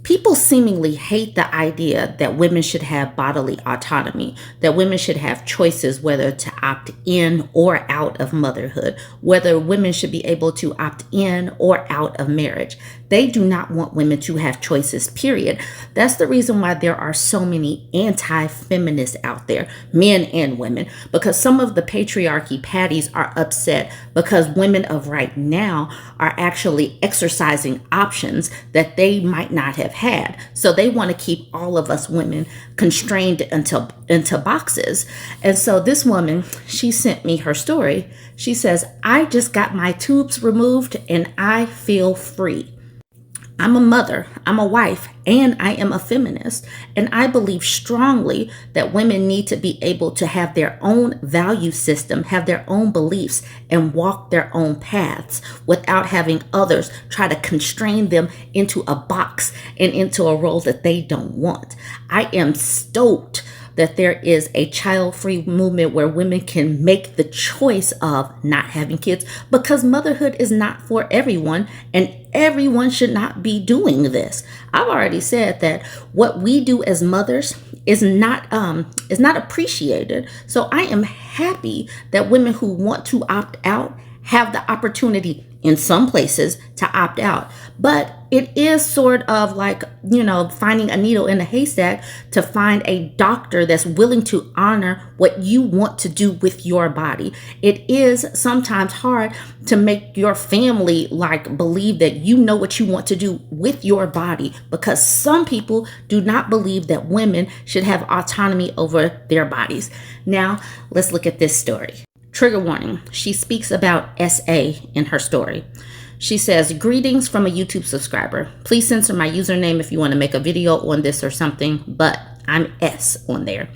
People seemingly hate the idea that women should have bodily autonomy, that women should have choices whether to opt in or out of motherhood, whether women should be able to opt in or out of marriage. They do not want women to have choices, period. That's the reason why there are so many anti-feminists out there, men and women, because some of the patriarchy patties are upset because women of right now are actually exercising options that they might not have had. So they want to keep all of us women constrained into boxes. And so this woman, she sent me her story. She says, I just got my tubes removed and I feel free. I'm a mother, I'm a wife, and I am a feminist. And I believe strongly that women need to be able to have their own value system, have their own beliefs, and walk their own paths without having others try to constrain them into a box and into a role that they don't want. I am stoked that there is a child-free movement where women can make the choice of not having kids, because motherhood is not for everyone and everyone should not be doing this. I've already said that what we do as mothers is not appreciated. So I am happy that women who want to opt out have the opportunity in some places to opt out. But it is sort of like, finding a needle in a haystack to find a doctor that's willing to honor what you want to do with your body. It is sometimes hard to make your family believe that you know what you want to do with your body, because some people do not believe that women should have autonomy over their bodies. Now, let's look at this story. Trigger warning. She speaks about SA in her story. She says, greetings from a YouTube subscriber. Please censor my username if you want to make a video on this or something, but I'm S on there.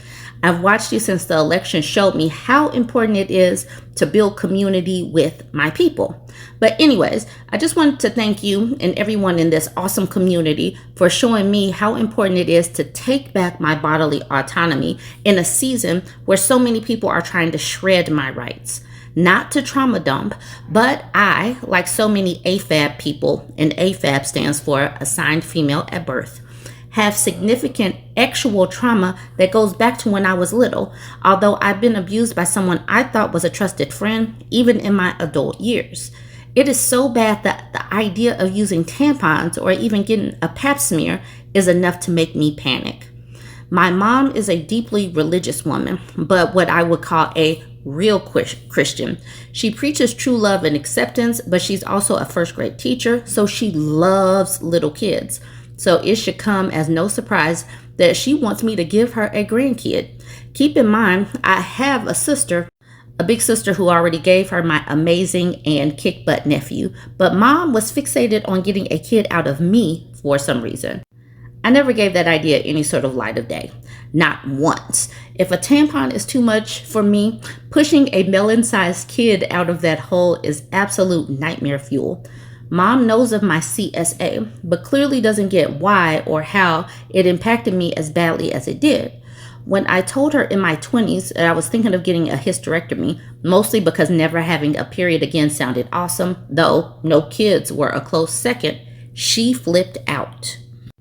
I've watched you since the election showed me how important it is to build community with my people. But anyways, I just wanted to thank you and everyone in this awesome community for showing me how important it is to take back my bodily autonomy in a season where so many people are trying to shred my rights. Not to trauma dump, but I, like so many AFAB people, and AFAB stands for assigned female at birth, have significant actual trauma that goes back to when I was little, although I've been abused by someone I thought was a trusted friend, even in my adult years. It is so bad that the idea of using tampons or even getting a pap smear is enough to make me panic. My mom is a deeply religious woman, but what I would call a real Christian. She preaches true love and acceptance, but she's also a first grade teacher, so she loves little kids. So it should come as no surprise that she wants me to give her a grandkid. Keep in mind, I have a big sister who already gave her my amazing and kick butt nephew, but mom was fixated on getting a kid out of me for some reason. I never gave that idea any sort of light of day. Not once. If a tampon is too much for me, pushing a melon-sized kid out of that hole is absolute nightmare fuel. Mom knows of my CSA, but clearly doesn't get why or how it impacted me as badly as it did. When I told her in my 20s that I was thinking of getting a hysterectomy, mostly because never having a period again sounded awesome, though no kids were a close second, she flipped out.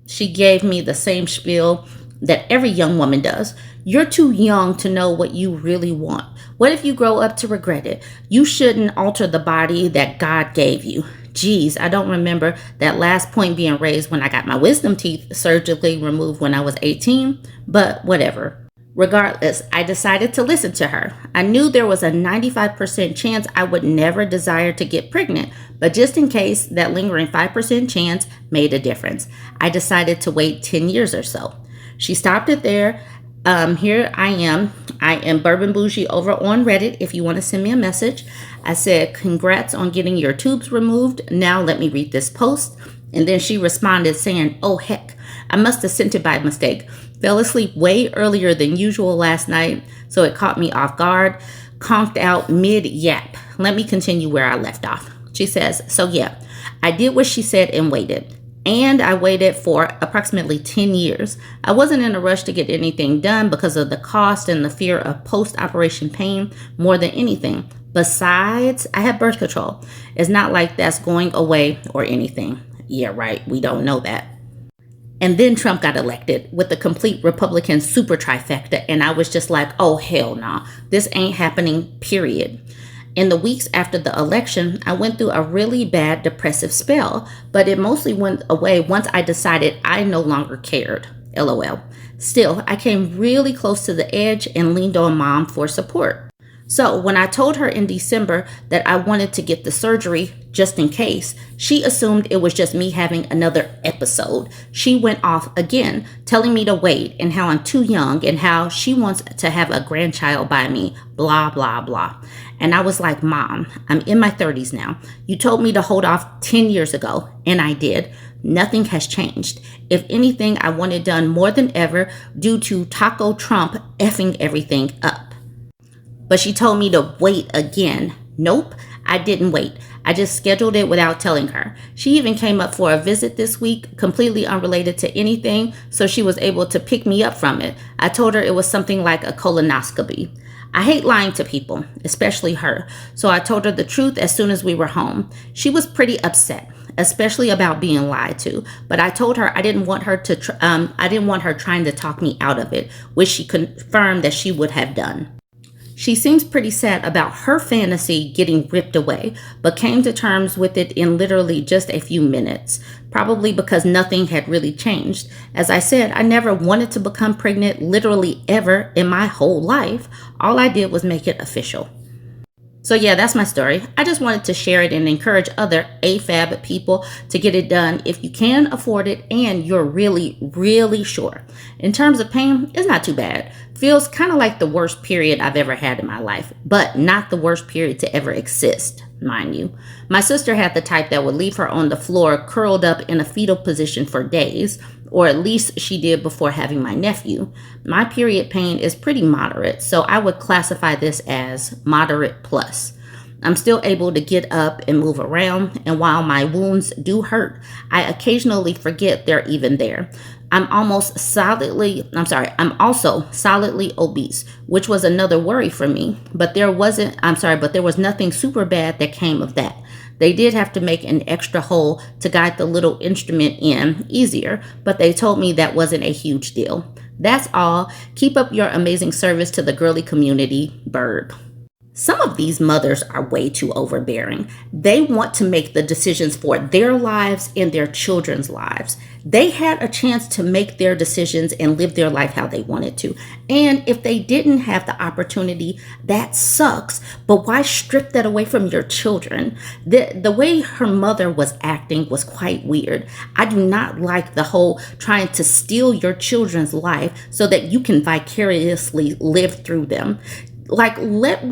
She gave me the same spiel that every young woman does. You're too young to know what you really want. What if you grow up to regret it? You shouldn't alter the body that God gave you. Geez, I don't remember that last point being raised when I got my wisdom teeth surgically removed when I was 18, but whatever. Regardless, I decided to listen to her. I knew there was a 95% chance I would never desire to get pregnant, but just in case, that lingering 5% chance made a difference. I decided to wait 10 years or so. She stopped it there. Here I am. I am Bourbon Bougie over on Reddit if you want to send me a message. I said, congrats on getting your tubes removed. Now let me read this post. And then she responded saying, oh heck, I must have sent it by mistake. Fell asleep way earlier than usual last night, so it caught me off guard. Conked out mid-yap. Let me continue where I left off. She says, so yeah, I did what she said and waited. And I waited for approximately 10 years. I wasn't in a rush to get anything done because of the cost and the fear of post-operation pain more than anything. Besides, I had birth control. It's not like that's going away or anything. Yeah, right. We don't know that. And then Trump got elected with the complete Republican super trifecta. And I was just like, oh, hell no, this ain't happening, period. In the weeks after the election, I went through a really bad depressive spell, but it mostly went away once I decided I no longer cared. LOL. Still, I came really close to the edge and leaned on mom for support. So when I told her in December that I wanted to get the surgery just in case, she assumed it was just me having another episode. She went off again, telling me to wait and how I'm too young and how she wants to have a grandchild by me, blah, blah, blah. And I was like, Mom, I'm in my 30s now. You told me to hold off 10 years ago, and I did. Nothing has changed. If anything, I want it done more than ever due to Taco Trump effing everything up. But she told me to wait again. Nope, I didn't wait. I just scheduled it without telling her. She even came up for a visit this week, completely unrelated to anything, so she was able to pick me up from it. I told her it was something like a colonoscopy. I hate lying to people, especially her, so I told her the truth as soon as we were home. She was pretty upset, especially about being lied to, but I told her I didn't want her trying to talk me out of it, which she confirmed that she would have done. She seems pretty sad about her fantasy getting ripped away, but came to terms with it in literally just a few minutes, probably because nothing had really changed. As I said, I never wanted to become pregnant literally ever in my whole life. All I did was make it official. So yeah, that's my story. I just wanted to share it and encourage other AFAB people to get it done if you can afford it and you're really, really sure. In terms of pain, it's not too bad. Feels kind of like the worst period I've ever had in my life, but not the worst period to ever exist, mind you. My sister had the type that would leave her on the floor curled up in a fetal position for days, or at least she did before having my nephew. My period pain is pretty moderate, so I would classify this as moderate plus. I'm still able to get up and move around, and while my wounds do hurt, I occasionally forget they're even there. I'm also solidly obese, which was another worry for me, but there was nothing super bad that came of that. They did have to make an extra hole to guide the little instrument in easier, but they told me that wasn't a huge deal. That's all. Keep up your amazing service to the girly community, Bird. Some of these mothers are way too overbearing. They want to make the decisions for their lives and their children's lives. They had a chance to make their decisions and live their life how they wanted to. And if they didn't have the opportunity, that sucks. But why strip that away from your children? The way her mother was acting was quite weird. I do not like the whole trying to steal your children's life so that you can vicariously live through them. Like, let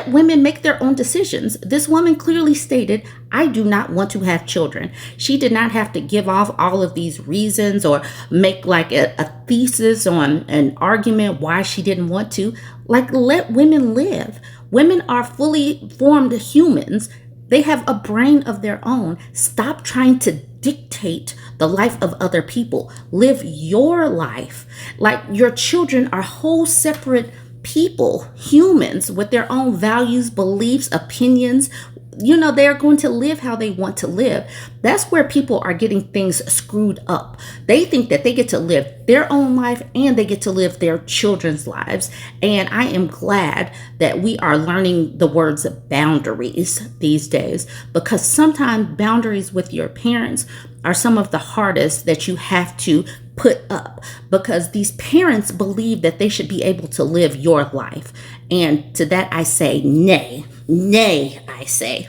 women make their own decisions. This woman clearly stated, I do not want to have children. She did not have to give off all of these reasons or make like a thesis on an argument why she didn't want to. Like, let women live. Women are fully formed humans. They have a brain of their own. Stop trying to dictate the life of other people. Live your life. Like, your children are whole separate people, humans with their own values, beliefs, opinions. You know, they're going to live how they want to live. That's where people are getting things screwed up. They think that they get to live their own life and they get to live their children's lives. And I am glad that we are learning the words boundaries these days, because sometimes boundaries with your parents are some of the hardest that you have to put up, because these parents believe that they should be able to live your life. And to that I say, nay, I say.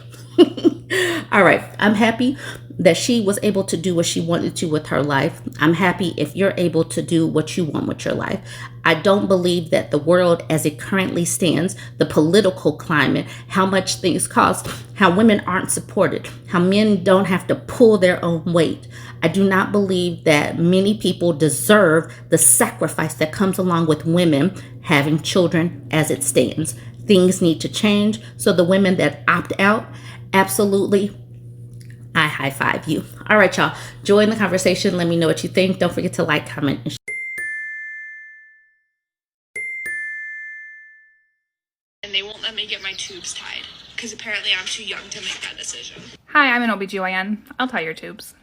All right, I'm happy that she was able to do what she wanted to with her life. I'm happy if you're able to do what you want with your life. I don't believe that the world as it currently stands, the political climate, how much things cost, how women aren't supported, how men don't have to pull their own weight. I do not believe that many people deserve the sacrifice that comes along with women having children as it stands. Things need to change. So the women that opt out, absolutely, I high five you. All right, y'all. Join the conversation. Let me know what you think. Don't forget to like, comment, and share. And they won't let me get my tubes tied because apparently I'm too young to make that decision. Hi, I'm an OBGYN. I'll tie your tubes.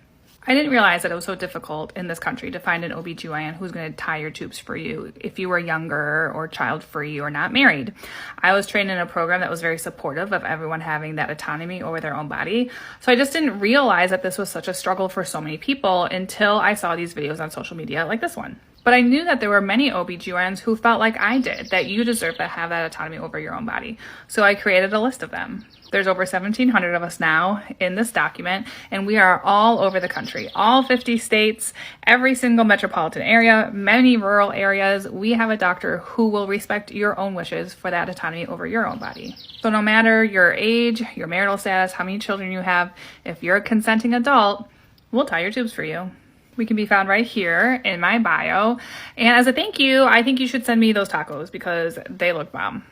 I didn't realize that it was so difficult in this country to find an OBGYN who's going to tie your tubes for you if you were younger or child-free or not married. I was trained in a program that was very supportive of everyone having that autonomy over their own body. So I just didn't realize that this was such a struggle for so many people until I saw these videos on social media like this one. But I knew that there were many OBGYNs who felt like I did, that you deserve to have that autonomy over your own body. So I created a list of them. There's over 1,700 of us now in this document, and we are all over the country, all 50 states, every single metropolitan area, many rural areas. We have a doctor who will respect your own wishes for that autonomy over your own body. So no matter your age, your marital status, how many children you have, if you're a consenting adult, we'll tie your tubes for you. We can be found right here in my bio. And as a thank you, I think you should send me those tacos because they look bomb.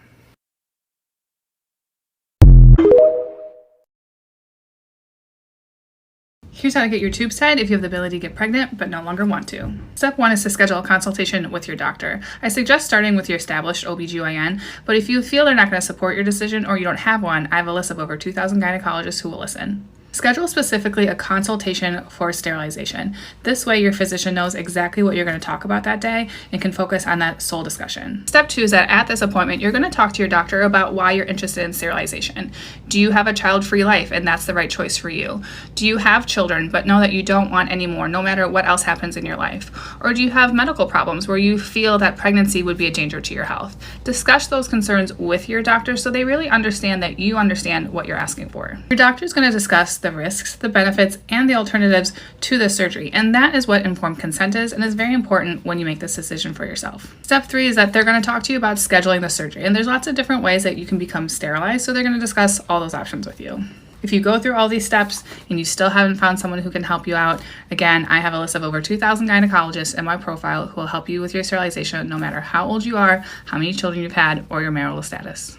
Here's how to get your tubes tied if you have the ability to get pregnant but no longer want to. Step 1 is to schedule a consultation with your doctor. I suggest starting with your established OBGYN, but if you feel they're not going to support your decision or you don't have one, I have a list of over 2,000 gynecologists who will listen. Schedule specifically a consultation for sterilization. This way your physician knows exactly what you're going to talk about that day and can focus on that sole discussion. Step 2 is that at this appointment, you're going to talk to your doctor about why you're interested in sterilization. Do you have a child-free life and that's the right choice for you? Do you have children but know that you don't want any more no matter what else happens in your life? Or do you have medical problems where you feel that pregnancy would be a danger to your health? Discuss those concerns with your doctor so they really understand that you understand what you're asking for. Your doctor is going to discuss the risks, the benefits, and the alternatives to the surgery. And that is what informed consent is and is very important when you make this decision for yourself. Step 3 is that they're going to talk to you about scheduling the surgery. And there's lots of different ways that you can become sterilized, so they're going to discuss all those options with you. If you go through all these steps and you still haven't found someone who can help you out, again, I have a list of over 2,000 gynecologists in my profile who will help you with your sterilization no matter how old you are, how many children you've had, or your marital status.